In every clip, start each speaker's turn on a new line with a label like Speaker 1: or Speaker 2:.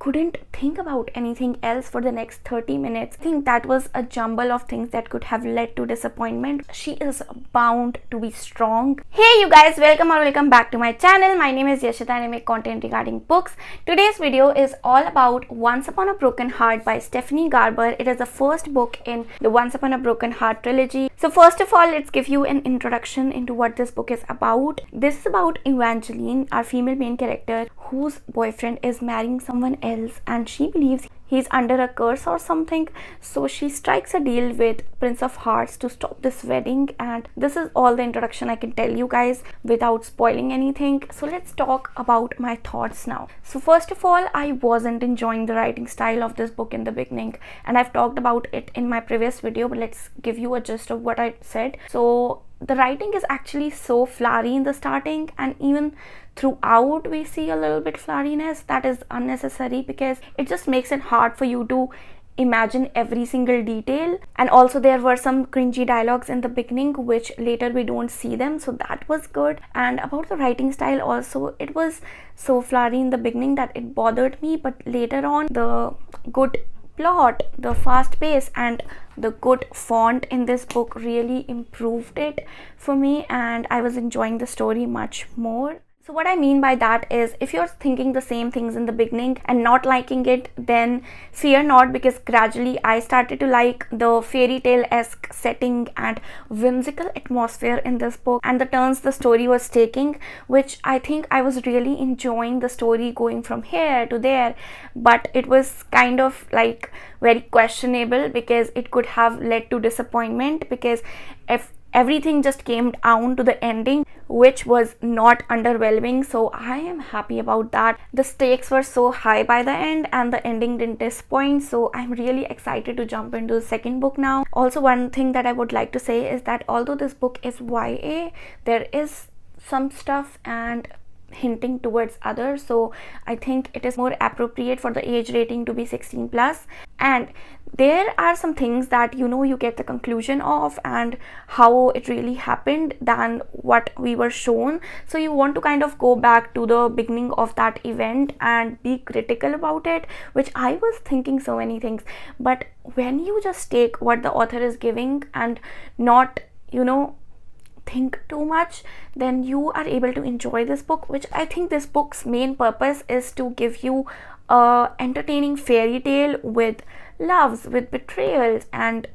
Speaker 1: couldn't think about anything else for the next 30 minutes. I think that was a jumble of things that could have led to disappointment. She is bound to be strong. Hey you guys, welcome back to my channel. My name is Yashita and I make content regarding books. Today's video is all about Once Upon a Broken Heart by Stephanie Garber. It is the first book in the Once Upon a Broken Heart trilogy. So first of all, let's give you an introduction into what this book is about. This is about Evangeline, our female main character, whose boyfriend is marrying someone else and she believes he's under a curse or something. So she strikes a deal with Prince of Hearts to stop this wedding, and this is all the introduction I can tell you guys without spoiling anything. So let's talk about my thoughts now. So first of all, I wasn't enjoying the writing style of this book in the beginning, and I've talked about it in my previous video, but let's give you a gist of what I said. So the writing is actually so flowery in the starting, and even throughout we see a little bit floweriness that is unnecessary because it just makes it hard for you to imagine every single detail. And also there were some cringy dialogues in the beginning which later we don't see them, so that was good. And about the writing style also, it was so flowery in the beginning that it bothered me, but later on the good plot, the fast pace and the good font in this book really improved it for me, and I was enjoying the story much more. So what I mean by that is, if you're thinking the same things in the beginning and not liking it, then fear not, because gradually I started to like the fairy tale-esque setting and whimsical atmosphere in this book and the turns the story was taking, which I think I was really enjoying the story going from here to there. But it was kind of like very questionable because it could have led to disappointment, because if everything just came down to the ending, which was not underwhelming. So I am happy about that. The stakes were so high by the end and the ending didn't disappoint, so I'm really excited to jump into the second book now. Also, one thing that I would like to say is that although this book is YA, there is some stuff and hinting towards others, so I think it is more appropriate for the age rating to be 16 plus. And there are some things that you get the conclusion of and how it really happened than what we were shown, so you want to kind of go back to the beginning of that event and be critical about it, which I was thinking so many things. But when you just take what the author is giving and not think too much, then you are able to enjoy this book, which I think this book's main purpose is to give you a entertaining fairy tale with loves, with betrayals and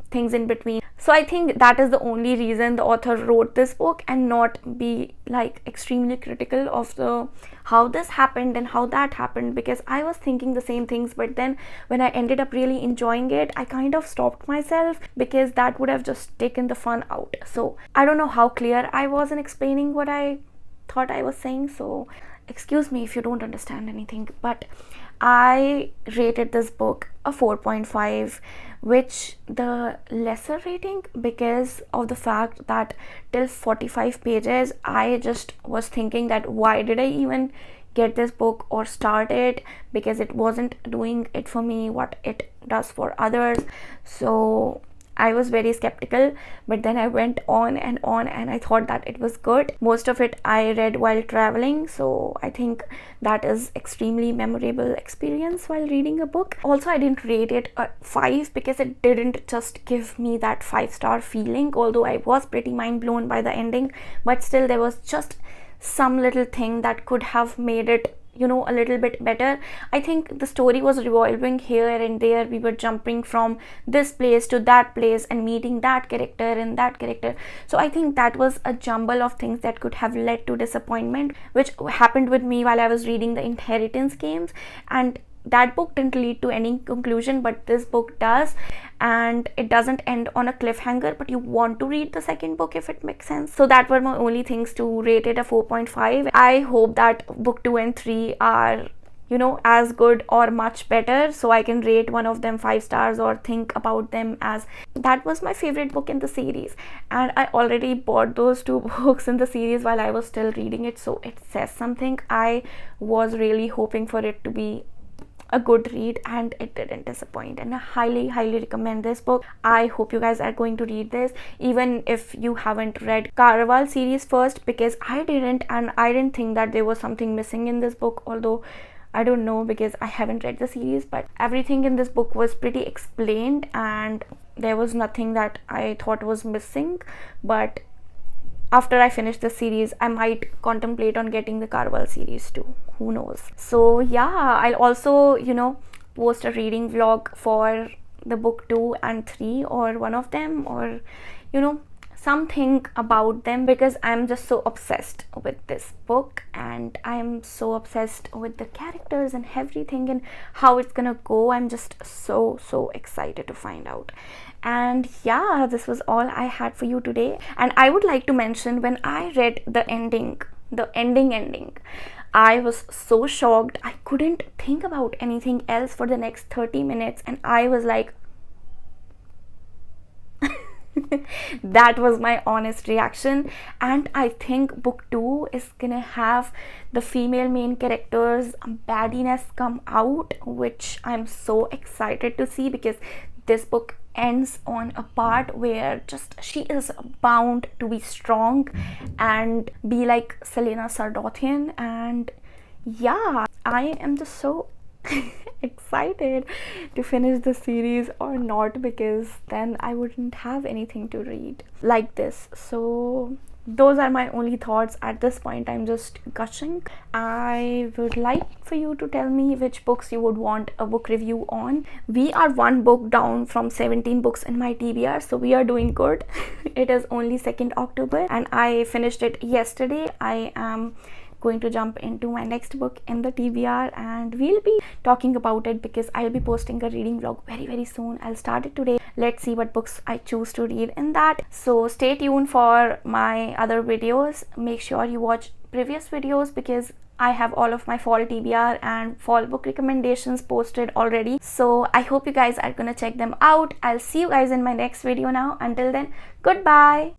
Speaker 1: things in between. So I think that is the only reason the author wrote this book, and not be like extremely critical of the how this happened and how that happened, because I was thinking the same things, but then when I ended up really enjoying it, I kind of stopped myself because that would have just taken the fun out. So I don't know how clear I was in explaining what I thought I was saying, so excuse me if you don't understand anything. But I rated this book a 4.5, which the lesser rating because of the fact that till 45 pages I just was thinking that why did I even get this book or start it, because it wasn't doing it for me what it does for others. So I was very skeptical, but then I went on and I thought that it was good. Most of it I read while traveling, so I think that is extremely memorable experience while reading a book. Also, I didn't rate it a 5 because it didn't just give me that 5-star feeling, although I was pretty mind blown by the ending, but still there was just some little thing that could have made it a little bit better. I think the story was revolving here and there. We were jumping from this place to that place and meeting that character and that character. So I think that was a jumble of things that could have led to disappointment, which happened with me while I was reading the Inheritance Games, and that book didn't lead to any conclusion, but this book does, and it doesn't end on a cliffhanger, but you want to read the second book, if it makes sense. So that were my only things to rate it a 4.5. I hope that book 2 and 3 are as good or much better, so I can rate one of them 5 stars or think about them as that was my favorite book in the series, and I already bought those 2 books in the series while I was still reading it, so it says something. I was really hoping for it to be a good read and it didn't disappoint, and I highly recommend this book. I hope you guys are going to read this even if you haven't read Caraval series first, because I didn't, and I didn't think that there was something missing in this book, although I don't know because I haven't read the series, but everything in this book was pretty explained and there was nothing that I thought was missing. But after I finish the series, I might contemplate on getting the Carval series too. Who knows? So yeah, I'll also, post a reading vlog for the book 2 and 3 or one of them, or something about them, because I'm just so obsessed with this book and I'm so obsessed with the characters and everything and how it's gonna go. I'm just so excited to find out. And yeah, this was all I had for you today. And I would like to mention, when I read the ending, I was so shocked. I couldn't think about anything else for the next 30 minutes and I was like, that was my honest reaction. And I think book 2 is gonna have the female main characters baddiness come out, which I'm so excited to see, because this book ends on a part where just she is bound to be strong and be like Selena Sardothian. And yeah, I am just so excited to finish the series or not, because then I wouldn't have anything to read like this. So those are my only thoughts at this point. I'm just gushing. I would like for you to tell me which books you would want a book review on. We are one book down from 17 books in my TBR, so we are doing good. It is only 2nd October and I finished it yesterday. I am going to jump into my next book in the TBR and we'll be talking about it, because I'll be posting a reading vlog very soon. I'll start it today. Let's see what books I choose to read in that. So stay tuned for my other videos. Make sure you watch previous videos, because I have all of my fall TBR and fall book recommendations posted already. So I hope you guys are gonna check them out. I'll see you guys in my next video now. Until then, goodbye.